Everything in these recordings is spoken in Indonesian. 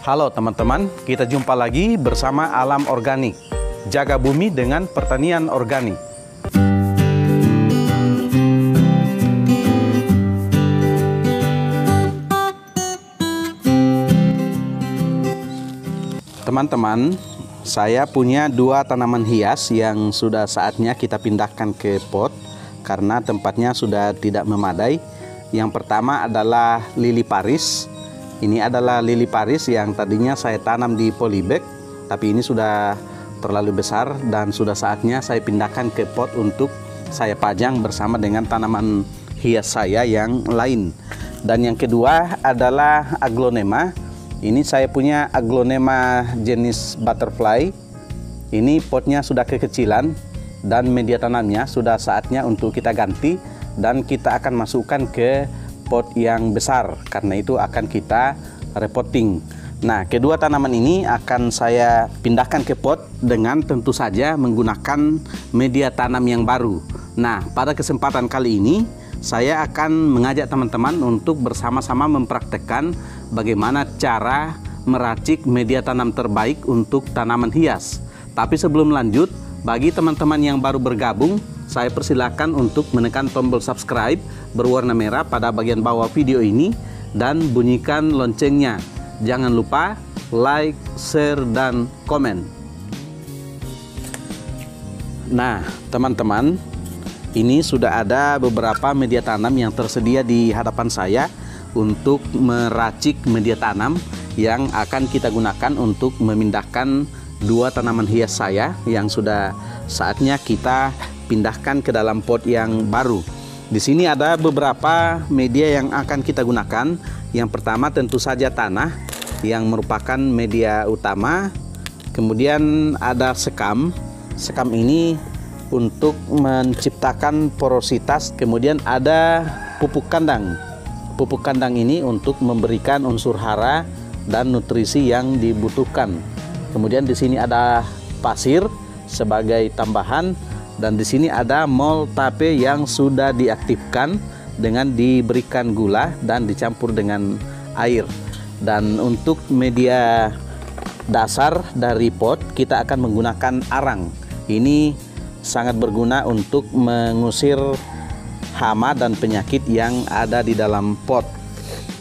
Halo teman-teman, kita jumpa lagi bersama Alam Organik. Jaga bumi dengan pertanian organik. Teman-teman, saya punya 2 tanaman hias yang sudah saatnya kita pindahkan ke pot karena tempatnya sudah tidak memadai. Yang pertama adalah lili Paris. Ini adalah lili Paris yang tadinya saya tanam di polybag, tapi ini sudah terlalu besar dan sudah saatnya saya pindahkan ke pot untuk saya pajang bersama dengan tanaman hias saya yang lain. Dan yang kedua adalah aglonema. Ini saya punya aglonema jenis butterfly. Ini potnya sudah kekecilan dan media tanamnya sudah saatnya untuk kita ganti dan kita akan masukkan ke pot yang besar, karena itu akan kita repotting. Nah, kedua tanaman ini akan saya pindahkan ke pot dengan tentu saja menggunakan media tanam yang baru. Nah, pada kesempatan kali ini saya akan mengajak teman-teman untuk bersama-sama mempraktekkan bagaimana cara meracik media tanam terbaik untuk tanaman hias. Tapi sebelum lanjut, bagi teman-teman yang baru bergabung, saya persilakan untuk menekan tombol subscribe berwarna merah pada bagian bawah video ini dan bunyikan loncengnya. Jangan lupa like, share, dan komen. Nah, teman-teman, ini sudah ada beberapa media tanam yang tersedia di hadapan saya untuk meracik media tanam yang akan kita gunakan untuk memindahkan 2 tanaman hias saya yang sudah saatnya kita pindahkan ke dalam pot yang baru. Di sini ada beberapa media yang akan kita gunakan. Yang pertama tentu saja tanah yang merupakan media utama. Kemudian ada sekam. Sekam ini untuk menciptakan porositas. Kemudian ada pupuk kandang. Pupuk kandang ini untuk memberikan unsur hara dan nutrisi yang dibutuhkan. Kemudian di sini ada pasir sebagai tambahan. Dan di sini ada mol tape yang sudah diaktifkan dengan diberikan gula dan dicampur dengan air. Dan untuk media dasar dari pot kita akan menggunakan arang. Ini sangat berguna untuk mengusir hama dan penyakit yang ada di dalam pot.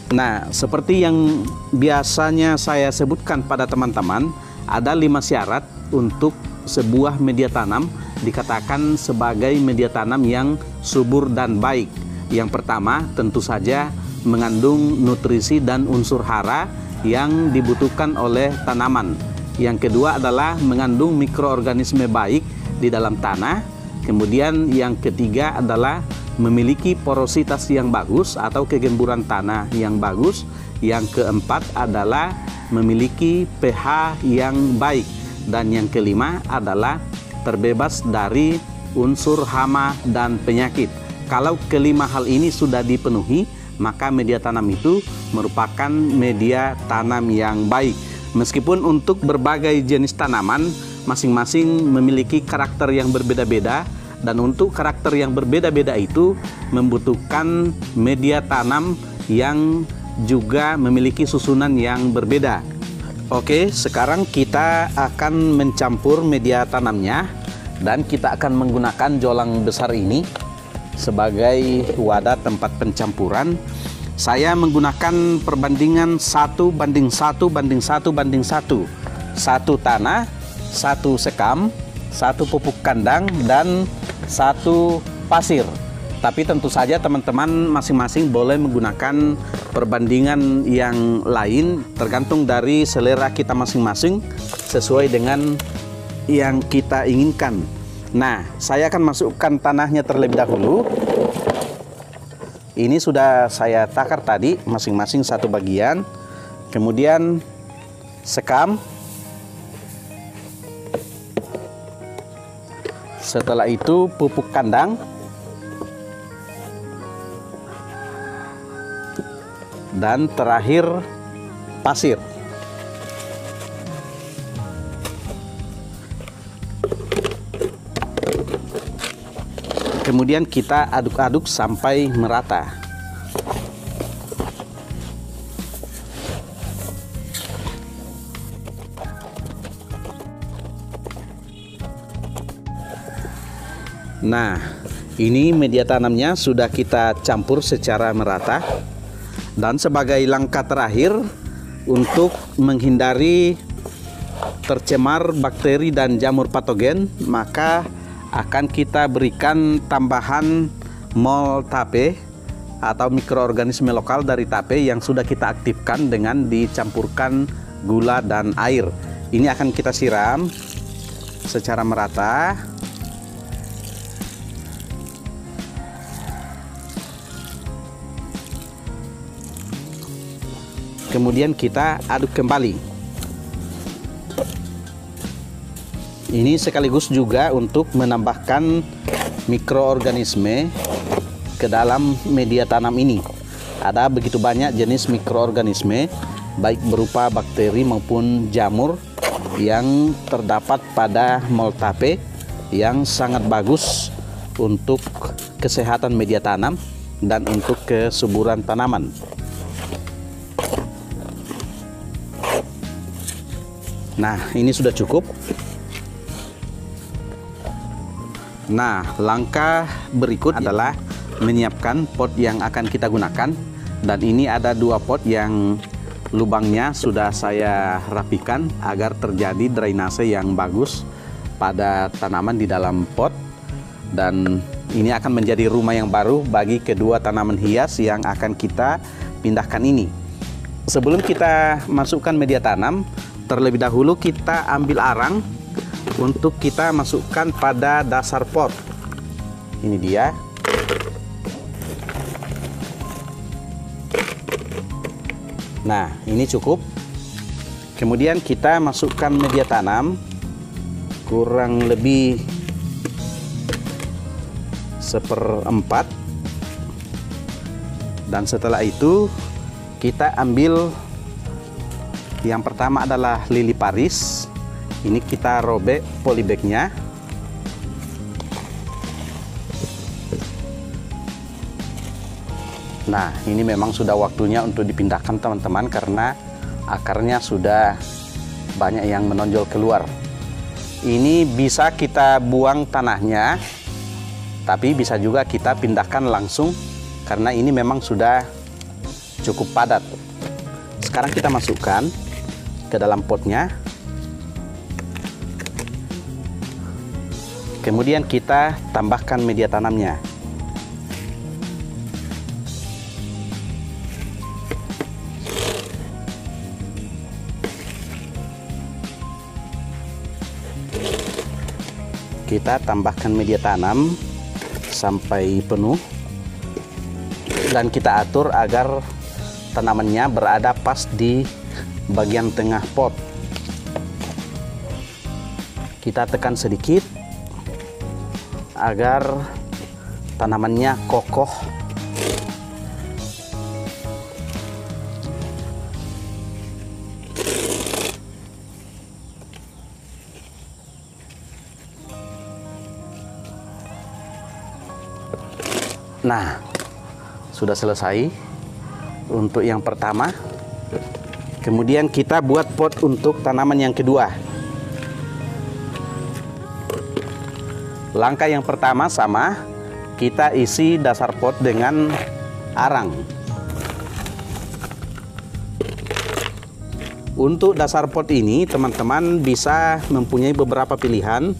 Nah, seperti yang biasanya saya sebutkan pada teman-teman, ada 5 syarat untuk sebuah media tanam dikatakan sebagai media tanam yang subur dan baik. Yang pertama tentu saja mengandung nutrisi dan unsur hara yang dibutuhkan oleh tanaman. Yang kedua adalah mengandung mikroorganisme baik di dalam tanah. Kemudian yang ketiga adalah memiliki porositas yang bagus atau kegemburan tanah yang bagus. Yang keempat adalah memiliki pH yang baik. Dan yang kelima adalah terbebas dari unsur hama dan penyakit. Kalau kelima hal ini sudah dipenuhi, maka media tanam itu merupakan media tanam yang baik. Meskipun untuk berbagai jenis tanaman, masing-masing memiliki karakter yang berbeda-beda, dan untuk karakter yang berbeda-beda itu membutuhkan media tanam yang juga memiliki susunan yang berbeda. Oke, sekarang kita akan mencampur media tanamnya dan kita akan menggunakan jolang besar ini sebagai wadah tempat pencampuran. Saya menggunakan perbandingan 1:1:1:1. 1 tanah, 1 sekam, 1 pupuk kandang, dan 1 pasir. Tapi tentu saja teman-teman masing-masing boleh menggunakan perbandingan yang lain tergantung dari selera kita masing-masing sesuai dengan yang kita inginkan. Nah, saya akan masukkan tanahnya terlebih dahulu. Ini sudah saya takar tadi masing-masing 1 bagian. Kemudian sekam. Setelah itu pupuk kandang. Dan terakhir pasir. Kemudian kita aduk-aduk sampai merata. Nah, ini media tanamnya sudah kita campur secara merata. Dan sebagai langkah terakhir untuk menghindari tercemar bakteri dan jamur patogen, maka akan kita berikan tambahan mol tape atau mikroorganisme lokal dari tape yang sudah kita aktifkan dengan dicampurkan gula dan air. Ini akan kita siram secara merata. Kemudian kita aduk kembali. Ini sekaligus juga untuk menambahkan mikroorganisme ke dalam media tanam ini. Ada begitu banyak jenis mikroorganisme, baik berupa bakteri maupun jamur yang terdapat pada mol tape, yang sangat bagus untuk kesehatan media tanam dan untuk kesuburan tanaman. Nah, ini sudah cukup. Nah, langkah berikut adalah menyiapkan pot yang akan kita gunakan. Dan ini ada 2 pot yang lubangnya sudah saya rapikan agar terjadi drainase yang bagus pada tanaman di dalam pot. Dan ini akan menjadi rumah yang baru bagi kedua tanaman hias yang akan kita pindahkan ini. Sebelum kita masukkan media tanam, terlebih dahulu kita ambil arang untuk kita masukkan pada dasar pot. Ini dia. Nah, ini cukup. Kemudian kita masukkan media tanam kurang lebih 1/4. Dan setelah itu kita ambil yang pertama adalah lili Paris. Ini kita robek polybagnya. Nah, ini memang sudah waktunya untuk dipindahkan teman-teman, karena akarnya sudah banyak yang menonjol keluar. Ini bisa kita buang tanahnya, tapi bisa juga kita pindahkan langsung karena ini memang sudah cukup padat. Sekarang kita masukkan ke dalam potnya. Kemudian kita tambahkan media tanamnya. Kita tambahkan media tanam sampai penuh dan kita atur agar tanamannya berada pas di bagian tengah pot. Kita tekan sedikit agar tanamannya kokoh. Nah, sudah selesai untuk yang pertama. Kemudian kita buat pot untuk tanaman yang kedua. Langkah yang pertama sama, kita isi dasar pot dengan arang. Untuk dasar pot ini teman-teman bisa mempunyai beberapa pilihan.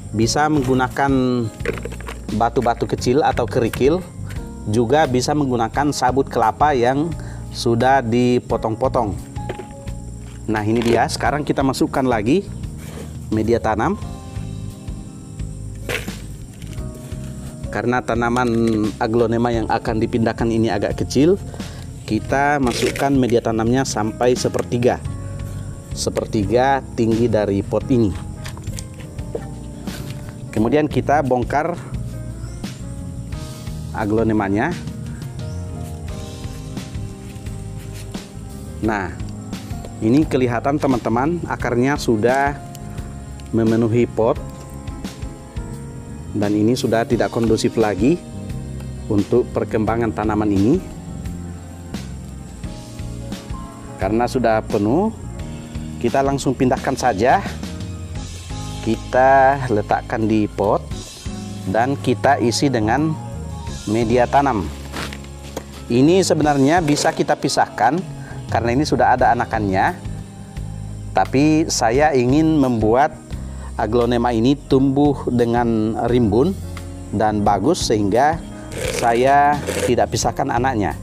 Bisa menggunakan batu-batu kecil atau kerikil, juga bisa menggunakan sabut kelapa yang sudah dipotong-potong. Nah, ini dia. Sekarang kita masukkan lagi media tanam. Karena tanaman aglonema yang akan dipindahkan ini agak kecil, kita masukkan media tanamnya sampai sepertiga tinggi dari pot ini. Kemudian kita bongkar aglonemanya. Nah, ini kelihatan teman-teman, akarnya sudah memenuhi pot dan ini sudah tidak kondusif lagi untuk perkembangan tanaman ini. Karena sudah penuh, kita langsung pindahkan saja. Kita letakkan di pot. dan kita isi dengan media tanam. Ini sebenarnya bisa kita pisahkan karena ini sudah ada anakannya, tapi saya ingin membuat aglonema ini tumbuh dengan rimbun dan bagus sehingga saya tidak pisahkan anaknya.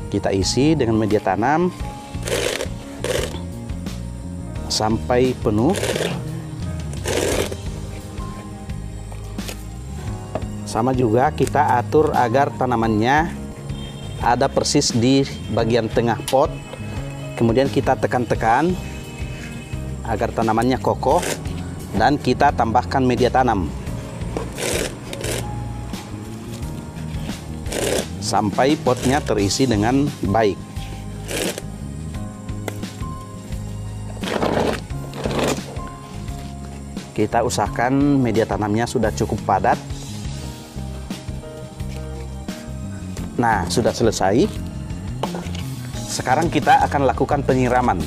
Kita isi dengan media tanam sampai penuh. Sama juga kita atur agar tanamannya ada persis di bagian tengah pot. Kemudian kita tekan-tekan agar tanamannya kokoh dan kita tambahkan media tanam sampai potnya terisi dengan baik. Kita usahakan media tanamnya sudah cukup padat. Nah, sudah selesai. Sekarang kita akan lakukan penyiraman.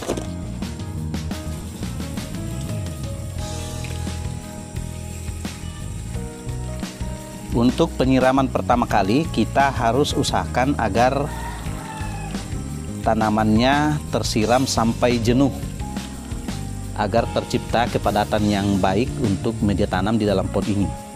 Untuk penyiraman pertama kali, kita harus usahakan agar tanamannya tersiram sampai jenuh, agar tercipta kepadatan yang baik untuk media tanam di dalam pot ini.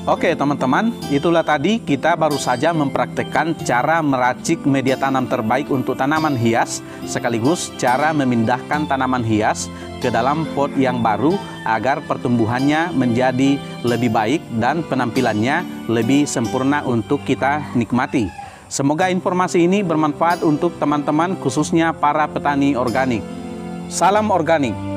Oke teman-teman, itulah tadi kita baru saja mempraktekkan cara meracik media tanam terbaik untuk tanaman hias, sekaligus cara memindahkan tanaman hias ke dalam pot yang baru agar pertumbuhannya menjadi lebih baik dan penampilannya lebih sempurna untuk kita nikmati. Semoga informasi ini bermanfaat untuk teman-teman, khususnya para petani organik. Salam organik!